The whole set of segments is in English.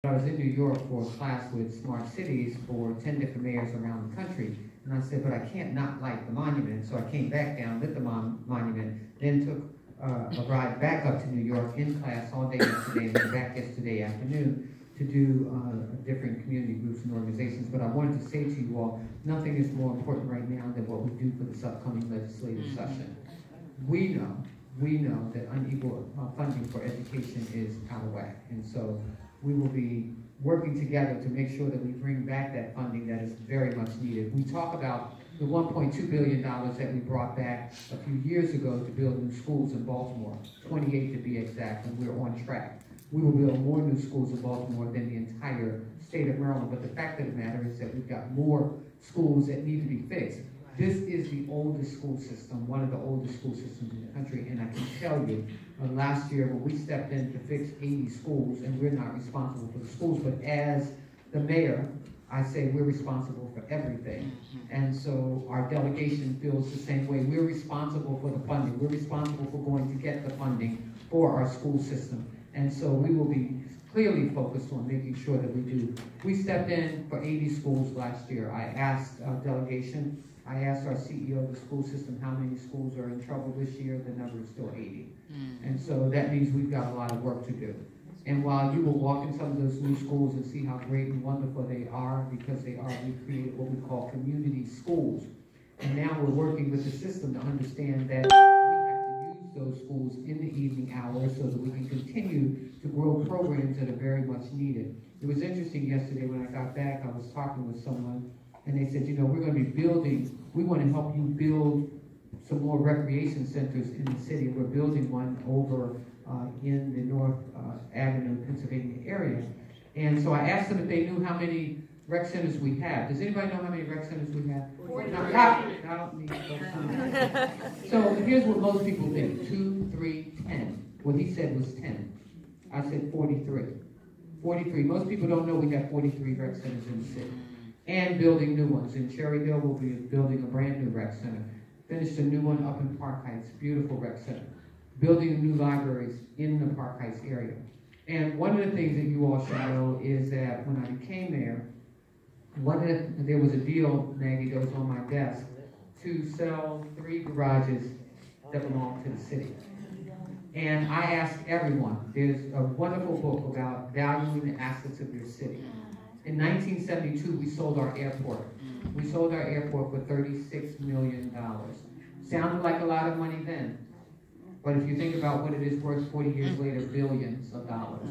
I was in New York for a class with Smart Cities for 10 different mayors around the country. And I said, but I can't not light the monument. So I came back down, lit the monument, then took a ride back up to New York in class all day yesterday and then back yesterday afternoon to do different community groups and organizations. But I wanted to say to you all, nothing is more important right now than what we do for this upcoming legislative session. We know that unequal funding for education is out of whack. And so we will be working together to make sure that we bring back that funding that is very much needed. We talk about the $1.2 billion that we brought back a few years ago to build new schools in Baltimore, 28 to be exact, and we're on track. We will build more new schools in Baltimore than the entire state of Maryland, but the fact of the matter is that we've got more schools that need to be fixed. This is the oldest school system, one of the oldest school systems in the country, and I can tell you, last year when we stepped in to fix 80 schools, and we're not responsible for the schools, but as the mayor, I say we're responsible for everything. And so our delegation feels the same way. We're responsible for the funding. We're responsible for going to get the funding for our school system. And so we will be clearly focused on making sure that we do. We stepped in for 80 schools last year. I asked our delegation, I asked our CEO of the school system how many schools are in trouble this year. The number is still 80. And so that means we've got a lot of work to do. And while you will walk in some of those new schools and see how great and wonderful they are, because they are, we created what we call community schools. And now we're working with the system to understand that we have to use those schools in the evening hours so that we can continue to grow programs that are very much needed. It was interesting yesterday when I got back, I was talking with someone, and they said, you know, we're going to be building, we want to help you build some more recreation centers in the city. We're building one over in the North Avenue, Pennsylvania area. And so I asked them if they knew how many rec centers we have. Does anybody know how many rec centers we have? So here's what most people think, 2, 3, 10. What he said was 10. I said 43. 43. Most people don't know we have 43 rec centers in the city. And building new ones. In Cherry Hill, we'll be building a brand new rec center. Finished a new one up in Park Heights, beautiful rec center. Building new libraries in the Park Heights area. And one of the things that you all should know is that when I became mayor, there was a deal, Maggie, that was on my desk to sell 3 garages that belong to the city. And I asked everyone, there's a wonderful book about valuing the assets of your city. In 1972, we sold our airport. We sold our airport for $36 million. Sounded like a lot of money then. But if you think about what it is worth 40 years later, billions of dollars.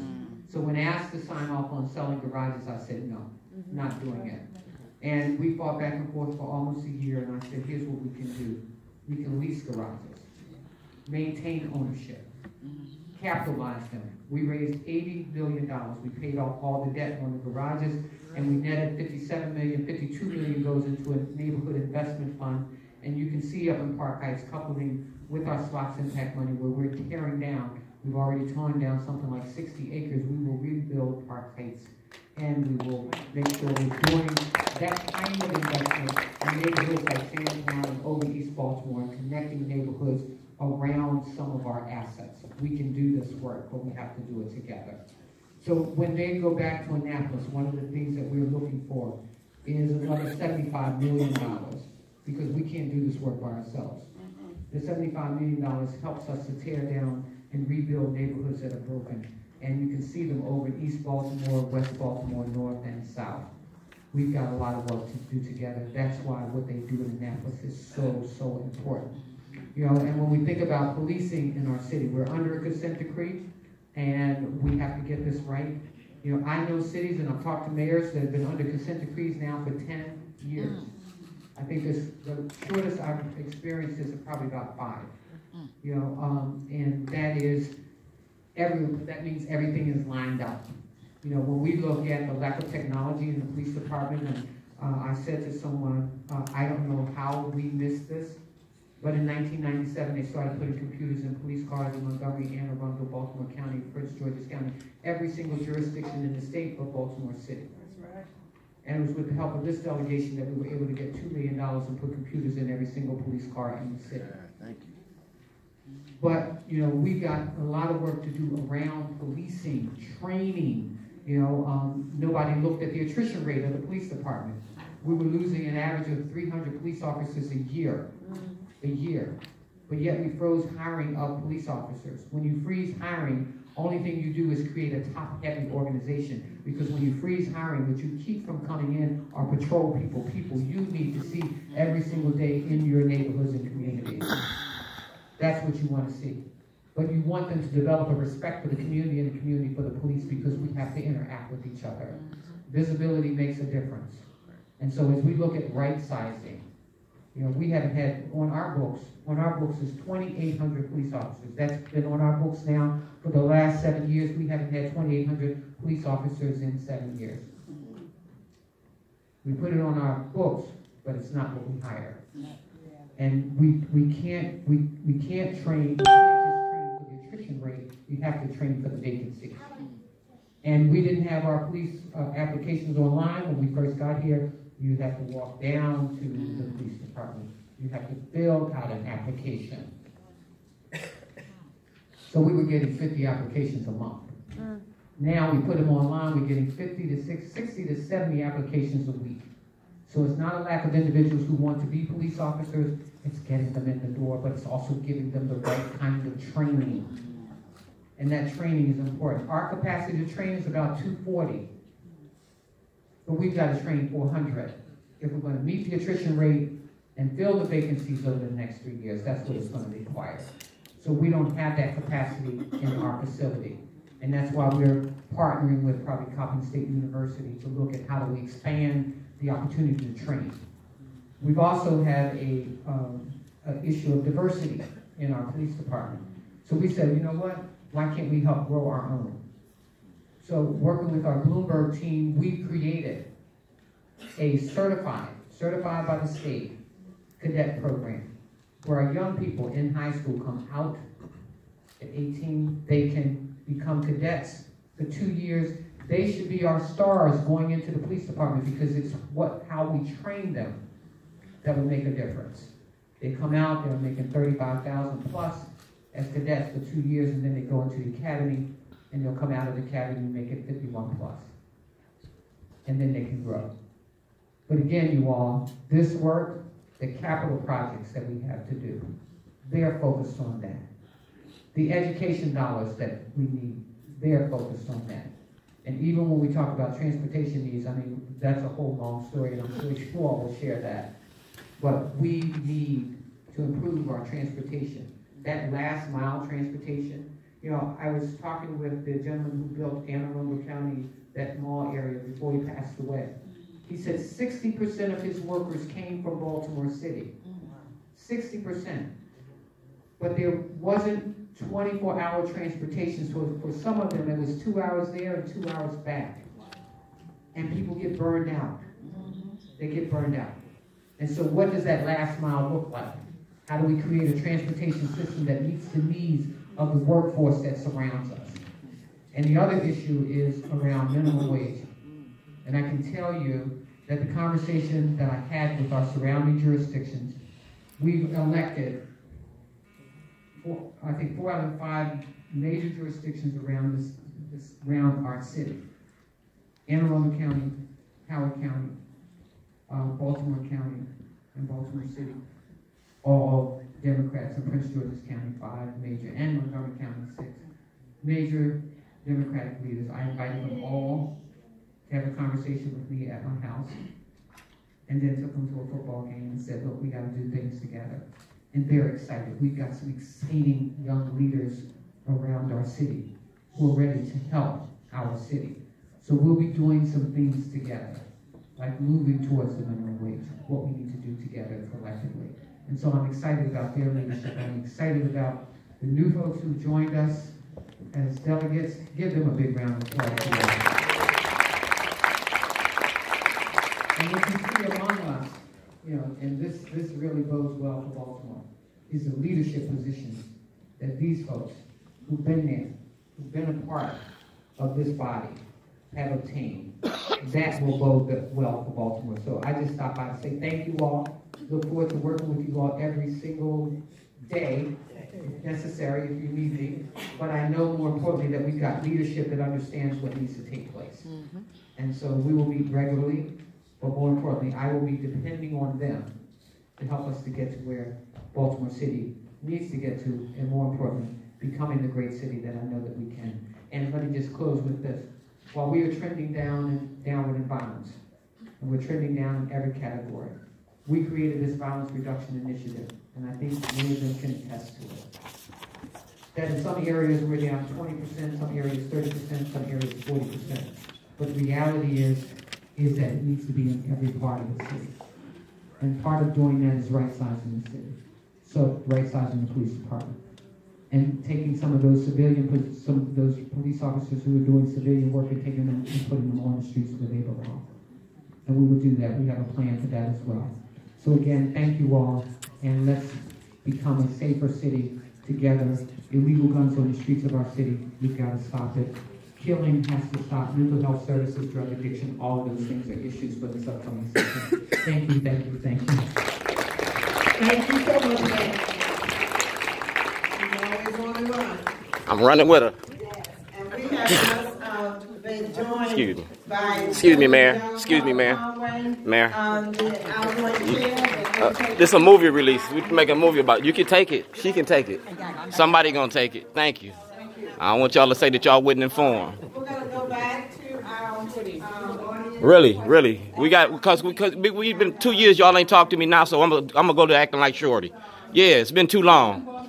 So when asked to sign off on selling garages, I said, no, not doing it. And we fought back and forth for almost a year, and I said, here's what we can do. We can lease garages, maintain ownership, capitalize them. We raised $80 million. We paid off all the debt on the garages, and we netted $57 million. $52 million goes into a neighborhood investment fund. And you can see up in Park Heights, coupling with our SWAT's impact money, where we're tearing down. We've already torn down something like 60 acres. We will rebuild Park Heights, and we will make sure we're doing that kind of investment in neighborhoods like Sandtown and over East Baltimore, and connecting neighborhoods around some of our assets. We can do this work, but we have to do it together. So when they go back to Annaoplis, one of the things that we're looking for is another $75 million, because we can't do this work by ourselves. The $75 million helps us to tear down and rebuild neighborhoods that are broken. And you can see them over in East Baltimore, West Baltimore, North and South. We've got a lot of work to do together. That's why what they do in Annaoplis is so, so important. You know, and when we think about policing in our city, we're under a consent decree, and we have to get this right. You know, I know cities, and I've talked to mayors that have been under consent decrees now for 10 years. I think the shortest I've experienced is probably about 5. You know, and that means everything is lined up. You know, when we look at the lack of technology in the police department, and I said to someone, I don't know how we missed this, but in 1997 they started putting computers in police cars in Montgomery, Anne Arundel, Baltimore County, Prince George's County, every single jurisdiction in the state but Baltimore City. And it was with the help of this delegation that we were able to get $2 million and put computers in every single police car in the city. Thank you. But, you know, we've got a lot of work to do around policing, training, Nobody looked at the attrition rate of the police department. We were losing an average of 300 police officers a year. But yet we froze hiring of police officers. When you freeze hiring, only thing you do is create a top-heavy organization, because when you freeze hiring, what you keep from coming in are patrol people you need to see every single day in your neighborhoods and communities. That's what you want to see. But you want them to develop a respect for the community and the community for the police, because we have to interact with each other. Visibility makes a difference. And so as we look at right sizing, we haven't had on our books is 2,800 police officers. That's been on our books now for the last 7 years. We haven't had 2,800 police officers in 7 years. We put it on our books, but it's not what we hire. And we can't train. You can't just train for the attrition rate. You have to train for the vacancy. And we didn't have our police applications online when we first got here. You have to walk down to the police department. You have to fill out an application. So we were getting 50 applications a month. Now we put them online, we're getting 60 to 70 applications a week. So it's not a lack of individuals who want to be police officers, it's getting them in the door, but it's also giving them the right kind of training. And that training is important. Our capacity to train is about 240. But we've got to train 400 if we're going to meet the attrition rate and fill the vacancies over the next 3 years. That's what it's going to require. So we don't have that capacity in our facility. And that's why we're partnering with probably Coppin State University to look at how do we expand the opportunity to train. We've also had an issue of diversity in our police department. So we said, you know what? Why can't we help grow our own? So working with our Bloomberg team, we created a certified by the state cadet program where our young people in high school come out at 18, they can become cadets for 2 years. They should be our stars going into the police department, because it's how we train them that will make a difference. They come out, they're making $35,000 plus as cadets for 2 years, and then they go into the academy, and they'll come out of the academy and make it 51 plus. And then they can grow. But again, you all, this work, the capital projects that we have to do, they're focused on that. The education dollars that we need, they're focused on that. And even when we talk about transportation needs, I mean, that's a whole long story, and I'm sure you all will share that. But we need to improve our transportation. That last mile transportation, I was talking with the gentleman who built Annaoplis County, that mall area, before he passed away. He said 60% of his workers came from Baltimore City. 60%. But there wasn't 24-hour transportation, so for some of them it was 2 hours there and 2 hours back. And people get burned out. They get burned out. And so what does that last mile look like? How do we create a transportation system that meets the needs of the workforce that surrounds us? And the other issue is around minimum wage. And I can tell you that the conversation that I had with our surrounding jurisdictions, we've elected, I think 4 out of 5 major jurisdictions around our city. Annaoplis County, Howard County, Baltimore County, and Baltimore City, all Democrats, and Prince George's County, 5 major, and Montgomery County, 6 major Democratic leaders. I invited them all to have a conversation with me at my house, and then took them to a football game and said, look, we got to do things together. And they're excited. We've got some exciting young leaders around our city who are ready to help our city. So we'll be doing some things together, like moving towards the minimum wage, what we need to do together collectively. And so I'm excited about their leadership. I'm excited about the new folks who joined us as delegates. Give them a big round of applause. And what you see among us, and this really bodes well for Baltimore, is the leadership positions that these folks who've been there, who've been a part of this body, have obtained. That will bode well for Baltimore. So I just stopped by to say thank you all. Look forward to working with you all every single day, if necessary, if you need me. But I know more importantly that we've got leadership that understands what needs to take place. And so we will meet regularly, but more importantly, I will be depending on them to help us to get to where Baltimore City needs to get to, and more importantly, becoming the great city that I know that we can. And let me just close with this. While we are trending downward in violence, and we're trending down in every category, we created this violence reduction initiative, and I think many of them can attest to it. That in some areas we're down 20%, some areas 30%, some areas 40%. But the reality is that it needs to be in every part of the city. And part of doing that is right-sizing the city. So right-sizing the police department. And taking some of those police officers who are doing civilian work and taking them and putting them on the streets where they belong. And we will do that. We have a plan for that as well. So again, thank you all, and let's become a safer city together. Illegal guns on the streets of our city, we've got to stop it. Killing has to stop. Mental health services, drug addiction, all of those things are issues for this upcoming session. Thank you, thank you, thank you. Thank you so much, man. You always want to run. I'm running with her. Yes. And we have been joined by... Excuse me, Mayor. Excuse me, Mayor. Mayor. This is a movie release. We can make a movie about it. You can take it. She can take it. Somebody gonna take it. Thank you. I don't want y'all to say that y'all wasn't informed. We're gonna go back to our audience. Really. Because we've been 2 years, y'all ain't talked to me now, so I'm gonna go to acting like Shorty. Yeah, it's been too long.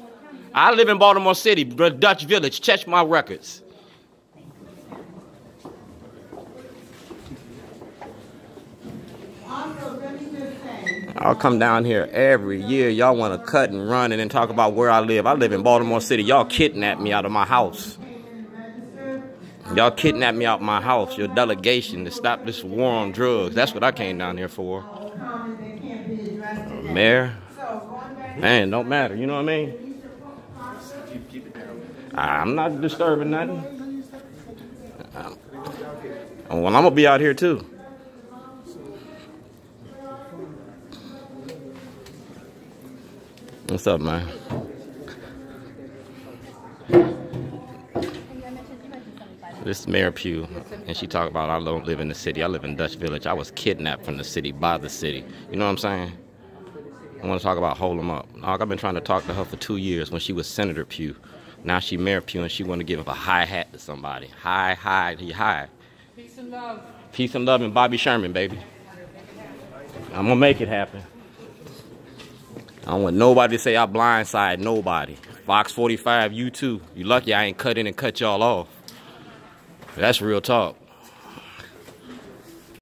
I live in Baltimore City, Dutch Village. Check my records. I'll come down here every year. Y'all want to cut and run and then talk about where I live. I live in Baltimore City. Y'all kidnapped me out of my house. Y'all kidnapped me out of my house. Your delegation to stop this war on drugs. That's what I came down here for. Mayor. Man, don't matter. You know what I mean? I'm not disturbing nothing. Well, I'm going to be out here too. What's up, man? This is Mayor Pugh, and she talked about I don't live in the city. I live in Dutch Village. I was kidnapped from the city by the city. You know what I'm saying? I want to talk about hold them up. I've been trying to talk to her for 2 years when she was Senator Pugh. Now she Mayor Pugh, and she want to give a high hat to somebody. High. Peace and love. Peace and love and Bobby Sherman, baby. I'm going to make it happen. I don't want nobody to say I blindside nobody. Fox 45, you too. You lucky I ain't cut in and cut y'all off. That's real talk.